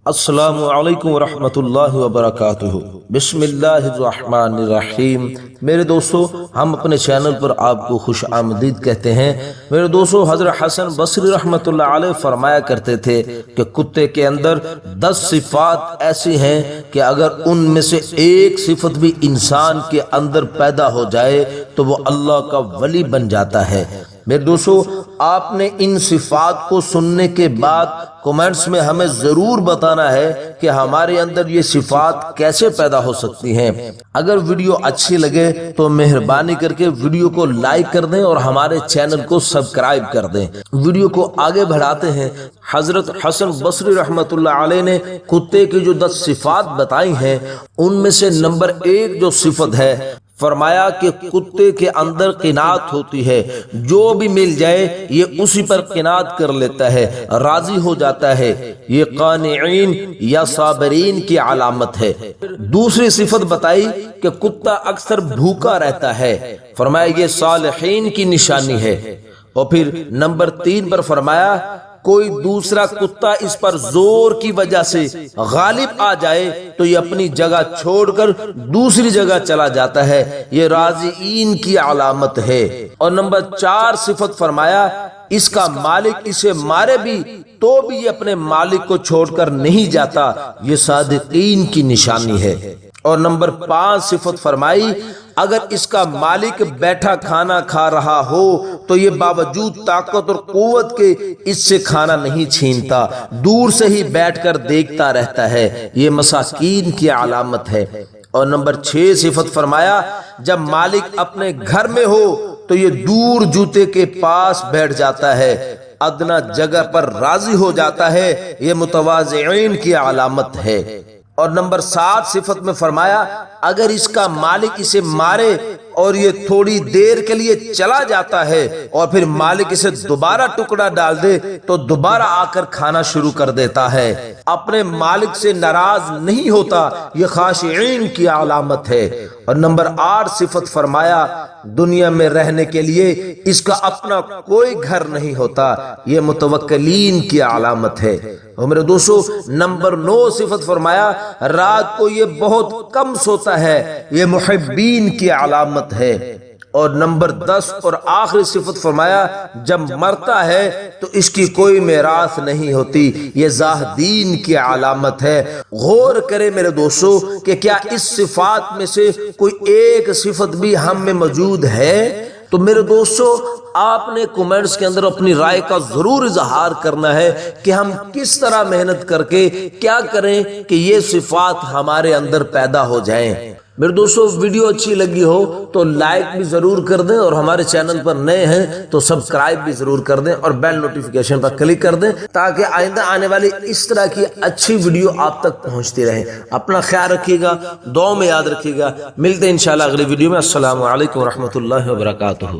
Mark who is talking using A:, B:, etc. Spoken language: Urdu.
A: السلام علیکم ورحمۃ اللہ وبرکاتہ۔ بسم اللہ الرحمن الرحیم۔ میرے دوستو، ہم اپنے چینل پر آپ کو خوش آمدید کہتے ہیں۔ میرے دوستو، حضرت حسن بصری رحمۃ اللہ علیہ فرمایا کرتے تھے کہ کتے کے اندر 10 صفات ایسی ہیں کہ اگر ان میں سے ایک صفت بھی انسان کے اندر پیدا ہو جائے تو وہ اللہ کا ولی بن جاتا ہے۔ میرے دوستو، آپ نے ان صفات کو سننے کے بعد کمنٹس میں ہمیں ضرور بتانا ہے کہ ہمارے اندر یہ صفات کیسے پیدا ہو سکتی ہیں۔ اگر ویڈیو اچھی لگے تو مہربانی کر کے ویڈیو کو لائک کر دیں اور ہمارے چینل کو سبسکرائب کر دیں۔ ویڈیو کو آگے بڑھاتے ہیں۔ حضرت حسن بصری رحمۃ اللہ علیہ نے کتے کی جو 10 صفات بتائی ہیں ان میں سے نمبر 1 جو صفت ہے، فرمایا کہ کتے کے اندر قناعت ہوتی ہے، جو بھی مل جائے یہ اسی پر قناعت کر لیتا ہے، راضی ہو جاتا ہے۔ یہ قانعین یا صابرین کی علامت ہے۔ دوسری صفت بتائی کہ کتا اکثر بھوکا رہتا ہے، فرمایا یہ صالحین کی نشانی ہے۔ اور پھر نمبر 3 پر فرمایا کوئی دوسرا کتا اس پر زور کی وجہ سے غالب آ جائے تو یہ اپنی جگہ چھوڑ کر دوسری جگہ چلا جاتا ہے، یہ راضیین کی علامت ہے۔ اور نمبر 4 صفت فرمایا اس کا مالک اسے مارے بھی تو بھی یہ اپنے مالک کو چھوڑ کر نہیں جاتا، یہ صادقین کی نشانی ہے۔ اور نمبر 5 صفت فرمائی اگر اس کا مالک بیٹھا کھانا کھا رہا ہو تو یہ باوجود طاقت اور قوت کے اس سے کھانا نہیں چھینتا، دور سے ہی بیٹھ کر دیکھتا رہتا ہے، یہ مساکین کی علامت ہے۔ اور نمبر 6 صفت فرمایا جب مالک اپنے گھر میں ہو تو یہ دور جوتے کے پاس بیٹھ جاتا ہے، ادنا جگہ پر راضی ہو جاتا ہے، یہ متواضعین کی علامت ہے۔ اور نمبر 7 صفت میں فرمایا اگر اس کا مالک اسے مارے اور یہ تھوڑی دیر کے لیے چلا جاتا ہے اور پھر مالک اسے دوبارہ ٹکڑا ڈال دے تو دوبارہ آ کر کھانا شروع کر دیتا ہے، اپنے مالک سے ناراض نہیں ہوتا، یہ خاشعین کی علامت ہے۔ اور نمبر 8 صفت فرمایا دنیا میں رہنے کے لیے اس کا اپنا کوئی گھر نہیں ہوتا، یہ متوکلین کی علامت ہے۔ اور میرے دوستو، نمبر 9 صفت فرمایا رات کو یہ بہت کم سوتا ہے، یہ محبین کی علامت ہے۔ اور نمبر 10 اور آخری صفت فرمایا جب مرتا ہے تو اس کی کوئی میراث نہیں ہوتی، یہ زاہدین کی علامت ہے۔ غور کرے میرے دوستو کہ کیا اس صفات میں سے کوئی ایک صفت بھی ہم میں موجود ہے؟ تو میرے دوستو، آپ نے کمنٹس کے اندر اپنی رائے کا ضرور اظہار کرنا ہے کہ ہم کس طرح محنت کر کے کیا کریں کہ یہ صفات ہمارے اندر پیدا ہو جائیں۔ میرے دوستو، ویڈیو اچھی لگی ہو تو لائک بھی ضرور کر دیں اور ہمارے چینل پر نئے ہیں تو سبسکرائب بھی ضرور کر دیں اور بیل نوٹیفیکیشن پر کلک کر دیں تاکہ آئندہ آنے والی اس طرح کی اچھی ویڈیو آپ تک پہنچتی رہے۔ اپنا خیال رکھیے گا، دعاؤں میں یاد رکھیے گا۔ ملتے ہیں انشاءاللہ اگلی ویڈیو میں۔ السلام علیکم ورحمۃ اللہ وبرکاتہ۔